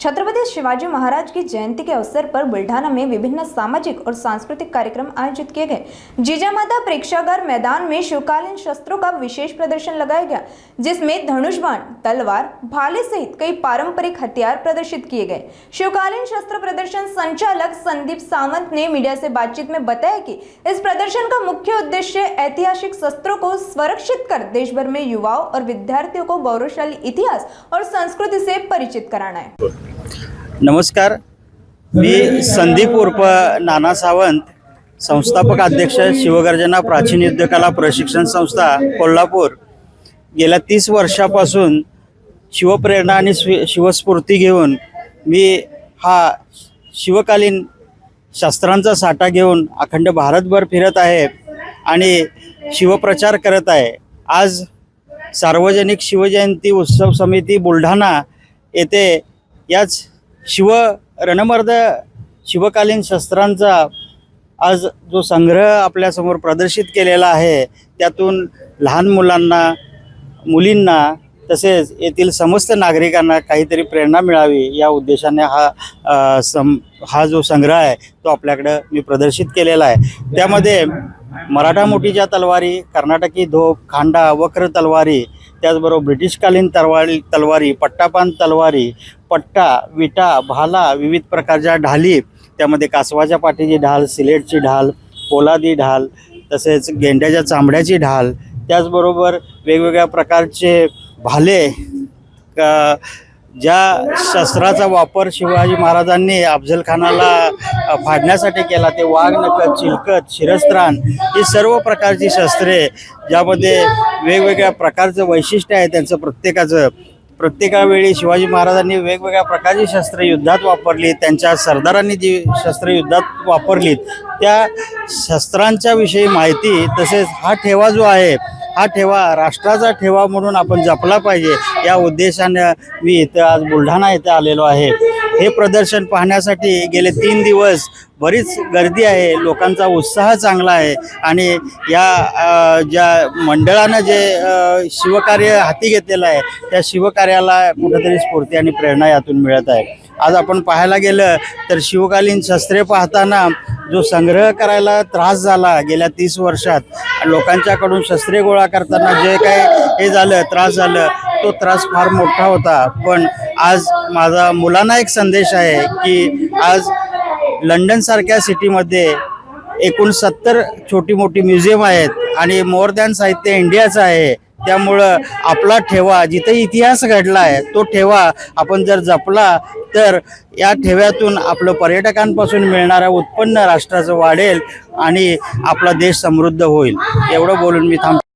छत्रपति शिवाजी महाराज की जयंती के अवसर पर बुल्ढाना में विभिन्न सामाजिक और सांस्कृतिक कार्यक्रम आयोजित किए गए। जिजामाता प्रेक्षागार मैदान में शिवकालीन शस्त्रों का विशेष प्रदर्शन लगाया गया, जिसमें धनुष बाण, तलवार, भाले सहित कई पारंपरिक हथियार प्रदर्शित किए गए। शिवकालीन शस्त्र प्रदर्शन संचालक संदीप सावंत ने मीडिया से बातचीत में बताया कि इस प्रदर्शन का मुख्य उद्देश्य ऐतिहासिक शस्त्रों को संरक्षित कर देश भर में युवाओं और विद्यार्थियों को गौरवशाली इतिहास और संस्कृति से परिचित कराना है। नमस्कार, मी संदीप उर्फ नाना सावंत, संस्थापक अध्यक्ष शिवगर्जना प्राचीन युद्धकला प्रशिक्षण संस्था कोल्हापूर। गेल्या 30 वर्षापासून शिवप्रेरणा आणि शिवस्फूर्ती घेऊन मी हा शिवकालीन शस्त्रांचा साठा घेऊन अखंड भारतभर फिरत आहे आणि शिवप्रचार करत आहे। आज सार्वजनिक शिवजयंती उत्सव समिती बुलढाणा येथे याच शिव रणमर्द शिवकालीन शस्त्रांचा आज जो संग्रह आपल्यासमोर प्रदर्शित केलेला आहे, त्यातून लहान मुलांना, मुलींना तसेच येथील समस्त नागरिकांना काहीतरी प्रेरणा मिळावी या उद्देशाने हा जो संग्रह आहे तो आपल्याकडे मी प्रदर्शित केलेला आहे। त्यामध्ये मराठा मोठीच्या तलवारी, कर्नाटकी धोप, खांडा, वक्र तलवारी, त्याचबरोबर ब्रिटिशकालीन तलवारी, पट्टापान तलवारी, पट्टा, विटा, भाला, विविध प्रकारच्या ढाली, त्यामध्ये कासवाच्या पाठीची ढाल, सिलेटची ढाल, पोलादी ढाल, तसेच गेंड्याच्या चामड्याची ढाल, त्याचबरोबर वेगवेगळ्या प्रकारचे भाले, ज्या शस्त्राचा वापर शिवाजी महाराजांनी अफजल खानाला फाडण्यासाठी केला ते वाघ नखत, चिलकत, शिरस्त्राण ही सर्व प्रकारची शस्त्रे, ज्यामध्ये वेगवेगळ्या प्रकारचं वैशिष्ट्य आहे त्यांचं प्रत्येकावेळी शिवाजी महाराजांनी वेगवेगळ्या प्रकारची शस्त्रे युद्धात वापरली, त्यांच्या सरदारांनी जी शस्त्रे युद्धात वापरलीत त्या शस्त्रांच्या विषयी माहिती, तसेच हा ठेवा जो आहे हा ठेवा राष्ट्राचा ठेवा म्हणून आपण जपला पाहिजे या उद्देशाने मी इथं आज बुलढाणा येथे आलेलो आहे। हे प्रदर्शन पाहण्यासाठी गेले 3 दिवस बरीच गर्दी आहे, लोकांचा उत्साह चांगला आहे आणि या ज्या मंडळानं जे शिवकार्य हाती घेतलेलं आहे त्या शिवकार्याला कुठेतरी स्फूर्ती आणि प्रेरणा यातून मिळत आहे। आज आपण पाहायला गेलं तर शिवकालीन शस्त्रे पाहताना जो संग्रह करायला त्रास झाला गेल्या 30 वर्षात, लोकांच्याकडून शस्त्रे गोळा करताना जे काही त्रास झालं तो त्रास फार मोठा होता। पण आज माझा मुलांना एक संदेश आहे की आज लंडन सारख्या सिटीमध्ये एकूण 70 छोटी मोठी म्युझियम आहेत आणि मोर दॅन साहित्य इंडियाचं आहे। त्यामुळं आपला ठेवा जिथे इतिहास घडला आहे तो ठेवा आपण जर जपला तर या ठेव्यातून आपलं पर्यटकांपासून मिळणारं उत्पन्न राष्ट्राचं वाढेल आणि आपला देश समृद्ध होईल। एवढं बोलून मी थांबतो।